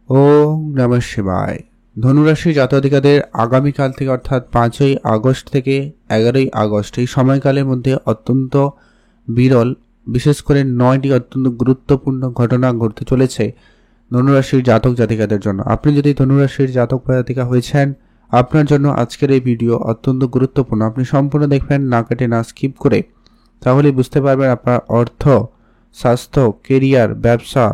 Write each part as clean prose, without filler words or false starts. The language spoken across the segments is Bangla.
ওম নমঃ শিবায়। ধনুরাশি জাতকাদের আগামীকাল থেকে অর্থাৎ 5ই আগস্ট থেকে 11ই আগস্ট এই সময়কালের মধ্যে অত্যন্ত বিরল, বিশেষ করে 9টি অত্যন্ত গুরুত্বপূর্ণ ঘটনা ঘটতে চলেছে ধনুরাশির জাতক জাতিকাদের জন্য। আপনি যদি ধনুরাশির জাতক জাতিকা হয়েছেন, আপনার জন্য আজকের এই ভিডিও অত্যন্ত গুরুত্বপূর্ণ। আপনি সম্পূর্ণ দেখবেন, না কেটে না স্কিপ করে, তাহলে বুঝতে পারবেন আপনার অর্থ, স্বাস্থ্য, কেরিয়ার, ব্যবসা,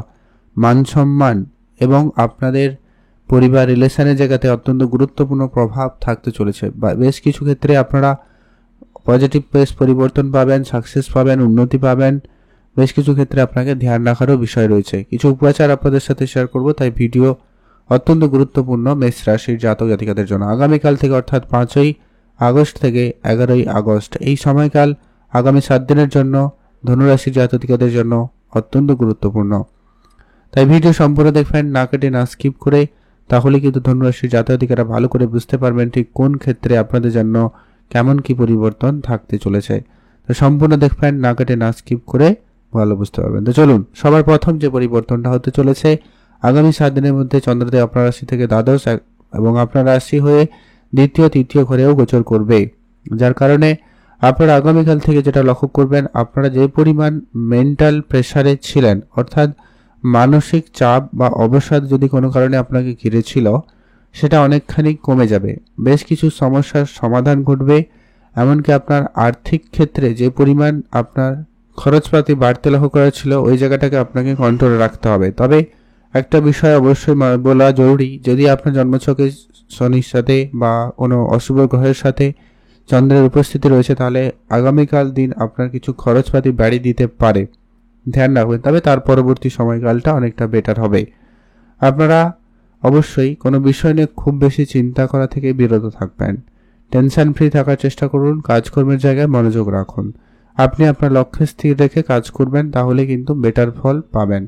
মান সম্মান এবং আপনাদের পরিবার রিলেশনের জায়গাতে অত্যন্ত গুরুত্বপূর্ণ প্রভাব থাকতে চলেছে। বেশ কিছু ক্ষেত্রে আপনারা পজিটিভ বেশ পরিবর্তন পাবেন, সাকসেস পাবেন, উন্নতি পাবেন। বেশ কিছু ক্ষেত্রে আপনাকে ধ্যান রাখারও বিষয় রয়েছে। কিছু উপাচার আপনাদের সাথে শেয়ার করব, তাই ভিডিও অত্যন্ত গুরুত্বপূর্ণ মেষ রাশির জাতক জাতিকাদের জন্য। আগামীকাল থেকে অর্থাৎ 5ই আগস্ট থেকে 11ই আগস্ট এই সময়কাল আগামী 7 দিনের জন্য ধনুরাশির জাতক জাতিকাদের জন্য অত্যন্ত গুরুত্বপূর্ণ। তাই ভিডিও সম্পূর্ণ দেখবেন, না কেটে না স্কিপ করে, তাহলে কিন্তু ধনুরাশির জাতক জাতিকারা ভালো করে বুঝতে পারবেন ঠিক কোন ক্ষেত্রে আপনাদের জন্য কেমন কি পরিবর্তন থাকতে চলেছে। তো সম্পূর্ণ দেখবেন, না কেটে না স্কিপ করে ভালো বুঝতে পারবেন। তো চলুন, সবার প্রথম যে পরিবর্তনটা হতে চলেছে, আগামী 7 দিনের মধ্যে চন্দ্রদেব আপনার রাশি থেকে দ্বাদশ এবং আপনার রাশি হয়ে দ্বিতীয় তৃতীয় ঘরেও গোচর করবে, যার কারণে আপনারা আগামীকাল থেকে যেটা লক্ষ্য করবেন, আপনারা যে পরিমাণ মেন্টাল প্রেসারে ছিলেন, অর্থাৎ মানসিক চাপ বা অবসাদ যদি কোনো কারণে আপনাকে ঘিরেছিল, সেটা অনেকখানি কমে যাবে। বেশ কিছু সমস্যার সমাধান ঘটবে। এমনকি আপনার আর্থিক ক্ষেত্রে যে পরিমাণ আপনার খরচপাতি বাড়তে লক্ষ্য করা ছিল, ওই জায়গাটাকে আপনাকে কন্ট্রোলে রাখতে হবে। তবে একটা বিষয় অবশ্যই বলা জরুরি, যদি আপনার জন্মছকে শনির সাথে বা কোনো অশুভ গ্রহের সাথে চন্দ্রের উপস্থিতি রয়েছে, তাহলে আগামীকাল দিন আপনার কিছু খরচপাতি বাড়িয়ে দিতে পারে, ধ্যান রাখবেন। তবে তার পরবর্তী সময়কালটা অনেকটা বেটার হবে। আপনারা অবশ্যই কোনো বিষয় নিয়ে খুব বেশি চিন্তা করা থেকে বিরত থাকবেন। টেনশন ফ্রি থাকার চেষ্টা করুন, কাজকর্মের জায়গায় মনোযোগ রাখুন। আপনি আপনার লক্ষ্যে স্থির রেখে কাজ করবেন, তাহলে কিন্তু বেটার ফল পাবেন।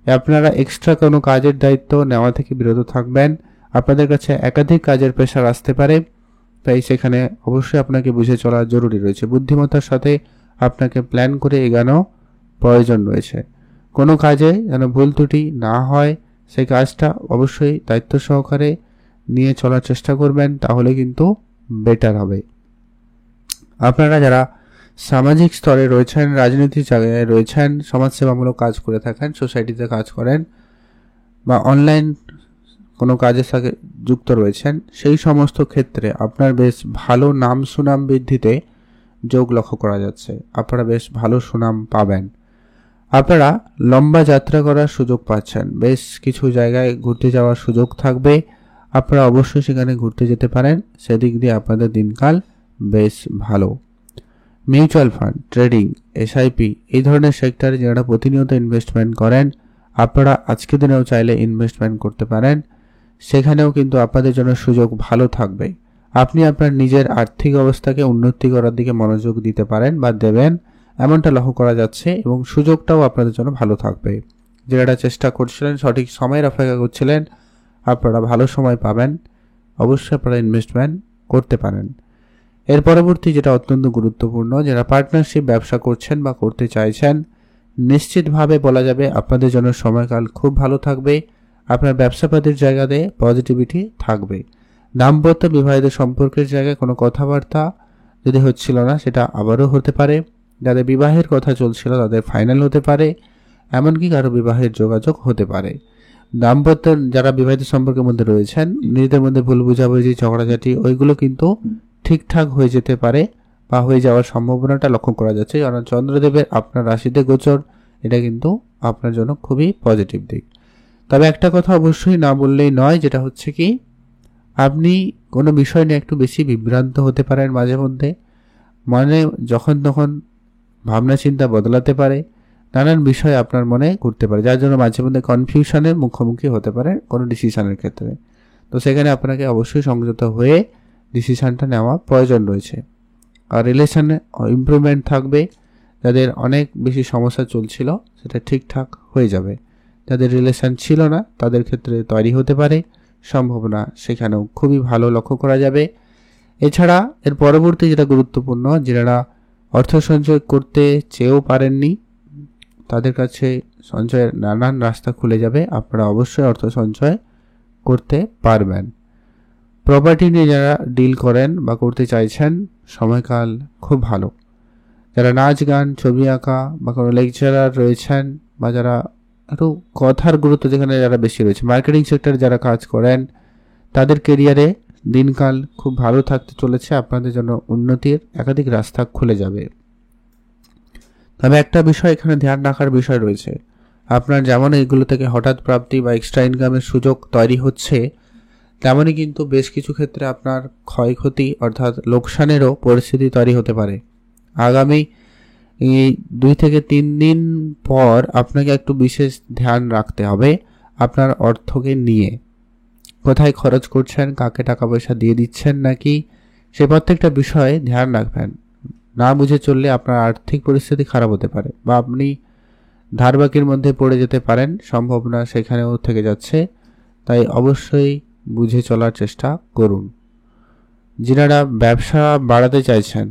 আপনারা এক্সট্রা কোনো কাজের দায়িত্ব নেওয়া থেকে বিরত থাকবেন। আপনাদের কাছে একাধিক কাজের প্রেশার আসতে পারে, তাই সেখানে অবশ্যই আপনাকে বুঝে চলা জরুরি রয়েছে। বুদ্ধিমত্তার সাথে আপনাকে প্ল্যান করে এগানো প্রয়োজন রয়েছে। কোনো কাজে যেন ভুল ত্রুটি না হয়, সেই কাজটা অবশ্যই দায়িত্ব সহকারে নিয়ে চলার চেষ্টা করবেন, তাহলে কিন্তু বেটার হবে। আপনারা যারা সামাজিক স্তরে রয়েছেন, রাজনৈতিক জায়গায় রয়েছেন, সমাজসেবামূলক কাজ করে থাকেন, সোসাইটিতে কাজ করেন বা অনলাইন কোনো কাজের সাথে যুক্ত রয়েছেন, সেই সমস্ত ক্ষেত্রে আপনার বেশ ভালো নাম সুনাম বৃদ্ধিতে যোগ লক্ষ্য করা যাচ্ছে। আপনারা বেশ ভালো সুনাম পাবেন। আপনারা লম্বা যাত্রা করার সুযোগ পাচ্ছেন, বেশ কিছু জায়গায় ঘুরতে যাওয়ার সুযোগ থাকবে। আপনারা অবশ্যই সেখানে ঘুরতে যেতে পারেন, সেদিক দিয়ে আপনাদের দিনকাল বেশ ভালো। মিউচুয়াল ফান্ড, ট্রেডিং, এসআইপি এই ধরনের সেক্টরে যারা প্রতিনিয়ত ইনভেস্টমেন্ট করেন, আপনারা আজকের দিনেও চাইলে ইনভেস্টমেন্ট করতে পারেন। সেখানেও কিন্তু আপনাদের জন্য সুযোগ ভালো থাকবে। আপনি আপনার নিজের আর্থিক অবস্থাকে উন্নতি করার দিকে মনোযোগ দিতে পারেন বা দেবেন, এমনটা লক্ষ্য করা যাচ্ছে এবং সুযোগটাও আপনাদের জন্য ভালো থাকবে। যেটা চেষ্টা করছিলেন, সঠিক সময়ের অপেক্ষা করছিলেন, আপনারা ভালো সময় পাবেন। অবশ্যই আপনারা ইনভেস্টমেন্ট করতে পারেন। এর পরবর্তী যেটা অত্যন্ত গুরুত্বপূর্ণ, যারা পার্টনারশিপ ব্যবসা করছেন বা করতে চাইছেন, নিশ্চিতভাবে বলা যাবে আপনাদের জন্য সময়কাল খুব ভালো থাকবে। আপনার ব্যবসাপাতির জায়গাতে পজিটিভিটি থাকবে। দাম্পত্য বিবাহিত সম্পর্কের জায়গায় কোনো কথাবার্তা যদি হচ্ছিল না, সেটা আবারও হতে পারে। যাদের বিবাহের কথা চলছিল তাদের ফাইনাল হতে পারে, এমনকি কারো বিবাহের যোগাযোগ হতে পারে। দাম্পত্য যারা বিবাহিত সম্পর্কের মধ্যে রয়েছেন, নিজেদের মধ্যে ভুল বুঝাবুঝি, ঝগড়াঝাটি ওইগুলো কিন্তু ঠিকঠাক হয়ে যেতে পারে বা হয়ে যাওয়ার সম্ভাবনাটা লক্ষ্য করা যাচ্ছে। কারণ চন্দ্রদেবের আপনার রাশিতে গোচর, এটা কিন্তু আপনার জন্য খুবই পজিটিভ দিক। তবে একটা কথা অবশ্যই না বললেই নয়, যেটা হচ্ছে কি, আপনি কোনো বিষয় নিয়ে একটু বেশি বিভ্রান্ত হতে পারেন মাঝে মধ্যে। মানে যখন তখন ভাবনা চিন্তা বদলাতে পারে, নানান বিষয় আপনার মনে ঘুরতে পারে, যার জন্য মাঝে মধ্যে কনফিউশনের মুখোমুখি হতে পারে কোনো ডিসিশনের ক্ষেত্রে। তো সেখানে আপনাকে অবশ্যই সংযত হয়ে ডিসিশনটা নেওয়া প্রয়োজন রয়েছে। আর রিলেশনে ইমপ্রুভমেন্ট থাকবে। যাদের অনেক বেশি সমস্যা চলছিল, সেটা ঠিকঠাক হয়ে যাবে। যাদের রিলেশন ছিল না, তাদের ক্ষেত্রে তৈরি হতে পারে সম্ভাবনা, সেখানেও খুবই ভালো লক্ষ্য করা যাবে। এছাড়া এর পরবর্তী যেটা গুরুত্বপূর্ণ, যারা অর্থ সঞ্চয় করতে চেয়েও পারেননি, তাদের কাছে সঞ্চয়ের নানান রাস্তা খুলে যাবে, আপনারা অবশ্যই অর্থ সঞ্চয় করতে পারবেন। প্রপার্টি নিয়ে যারা ডিল করেন বা করতে চাইছেন, সময়কাল খুব ভালো। যারা নাচ গান, ছবি আঁকা বা কোনো লেকচারার রয়েছেন, বা যারা একটু কথার গুরুত্ব যেখানে যারা বেশি রয়েছে, মার্কেটিং সেক্টরে যারা কাজ করেন, তাদের কেরিয়ারে দিনকাল খুব ভালো থাকতে চলেছে। আপনাদের জন্য উন্নতির একাধিক রাস্তা খুলে যাবে। তবে একটা বিষয় এখানে ধ্যান রাখার বিষয় রয়েছে, আপনার যেমন এইগুলো থেকে হঠাৎ প্রাপ্তি বা এক্সট্রা ইনকামের সুযোগ তৈরি হচ্ছে, তেমনই কিন্তু বেশ কিছু ক্ষেত্রে আপনার ক্ষয়ক্ষতি অর্থাৎ লোকসানেরও পরিস্থিতি তৈরি হতে পারে। আগামী এই 2 থেকে 3 দিন পর আপনাকে একটু বিশেষ ধ্যান রাখতে হবে আপনার অর্থকে নিয়ে। কোথায় খরচ করছেন, কাকে টাকা পয়সা দিয়ে দিচ্ছেন নাকি, সে প্রত্যেকটা বিষয়ে ধ্যান রাখবেন। না বুঝে চললে আপনার আর্থিক পরিস্থিতি খারাপ হতে পারে, বা আপনি ধারবাকির মধ্যে পড়ে যেতে পারেন, সম্ভাবনা সেখানেও থেকে যাচ্ছে। তাই অবশ্যই বুঝে চলার চেষ্টা করুন। যারা ব্যবসা বাড়াতে চাইছেন,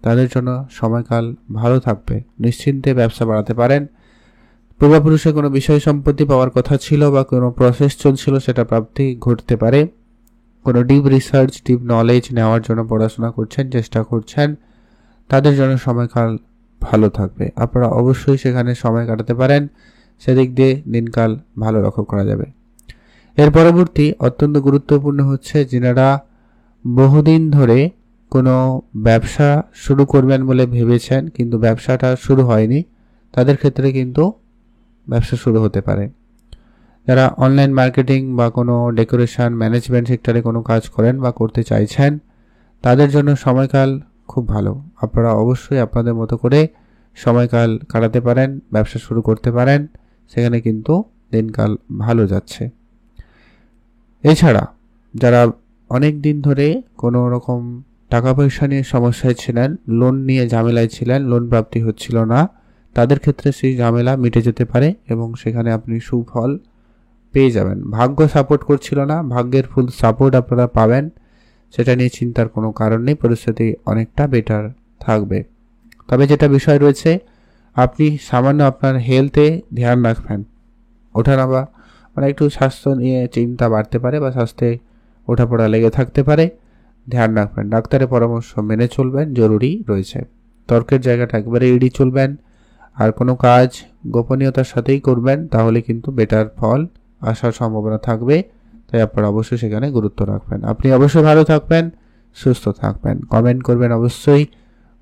তাদের জন্য সময়কাল ভালো থাকবে, নিশ্চিন্তে ব্যবসা বাড়াতে পারেন। পূর্বপুরুষে কোনো বিষয় সম্পত্তি পাওয়ার কথা ছিল বা কোনো প্রসেস চলছিল, সেটা প্রাপ্তি ঘটতে পারে। কোনো ডিপ রিসার্চ, ডিপ নলেজ নেওয়ার জন্য পড়াশোনা করছেন, চেষ্টা করছেন, তাদের জন্য সময়কাল ভালো থাকবে। আপনারা অবশ্যই সেখানে সময় কাটাতে পারেন, সেদিক দিয়ে দিনকাল ভালো লক্ষ্য করা যাবে। এর পরবর্তী অত্যন্ত গুরুত্বপূর্ণ হচ্ছে, যিনারা বহুদিন ধরে কোনো ব্যবসা শুরু করবেন বলে ভেবেছেন কিন্তু ব্যবসাটা শুরু হয়নি, তাদের ক্ষেত্রে কিন্তু ব্যবসা শুরু হতে পারে। যারা অনলাইন মার্কেটিং বা কোনো ডেকোরেশন ম্যানেজমেন্ট সেক্টরে কোনো কাজ করেন বা করতে চাইছেন, তাদের জন্য সময়কাল খুব ভালো। আপনারা অবশ্যই আপনাদের মতো করে সময়কাল কাটাতে পারেন, ব্যবসা শুরু করতে পারেন, সেখানে কিন্তু দিনকাল ভালো যাচ্ছে। এছাড়া যারা অনেক দিন ধরে কোনো রকম টাকা পয়সা নিয়ে সমস্যায় ছিলেন, লোন নিয়ে ঝামেলায় ছিলেন, লোন প্রাপ্তি হচ্ছিল না, তাদের ক্ষেত্রে সেই ঝামেলা মিটে যেতে পারে এবং সেখানে আপনি সুফল পেয়ে যাবেন। ভাগ্য সাপোর্ট করছিল না, ভাগ্যের ফুল সাপোর্ট আপনারা পাবেন, সেটা নিয়ে চিন্তার কোনো কারণ নেই, পরিস্থিতি অনেকটা বেটার থাকবে। তবে যেটা বিষয় রয়েছে, আপনি সামান্য আপনার হেলথে ধ্যান রাখবেন। ওঠানামা মানে একটু স্বাস্থ্য নিয়ে চিন্তা বাড়তে পারে বা স্বাস্থ্যে ওঠাপড়া লেগে থাকতে পারে, ধ্যান রাখবেন। ডাক্তারের পরামর্শ মেনে চলবেন, জরুরি রয়েছে। তর্কের জায়গাটা একবারে এড়িয়ে চলবেন, আর কোনো কাজ গোপনীয়তার সাথেই করবেন, তাহলে কিন্তু বেটার ফল আসার সম্ভাবনা থাকবে। তাই আপনারা অবশ্যই সেখানে গুরুত্ব রাখবেন। আপনি অবশ্যই ভালো থাকবেন, সুস্থ থাকবেন। কমেন্ট করবেন অবশ্যই।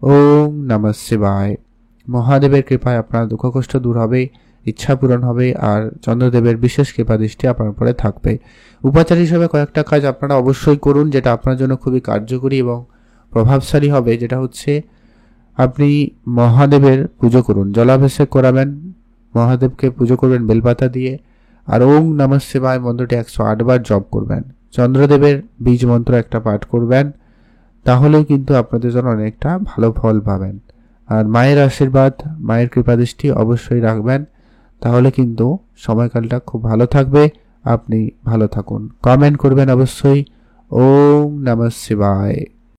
ওম নমঃ শিবায়। মহাদেবের কৃপায় আপনার দুঃখ কষ্ট দূর হবে, ইচ্ছা পূরণ হবে, আর চন্দ্রদেবের বিশেষ কৃপা দৃষ্টি আপনার উপরে থাকবে। উপাচার হিসেবে কয়েকটা কাজ আপনারা অবশ্যই করুন, যেটা আপনার জন্য খুবই কার্যকরী এবং প্রভাবশালী হবে। যেটা হচ্ছে, আপনি মহাদেবের পুজো করুন, জলাভিষেক করাবেন, মহাদেবকে পুজো করবেন বেলপাতা দিয়ে, আর ওম নমঃ শিবায় মন্ত্রটি 108 বার জপ করবেন। চন্দ্রদেবের বীজ মন্ত্র একটা পাঠ করবেন, তাহলেও কিন্তু আপনাদের জন্য অনেকটা ভালো ফল পাবেন। আর মায়ের আশীর্বাদ, মায়ের কৃপাদৃষ্টি অবশ্যই রাখবেন, তাহলে কিন্তু সময়কালটা খুব ভালো থাকবে। আপনি ভালো থাকুন। কমেন্ট করবেন অবশ্যই। ওম নমঃ শিবায়।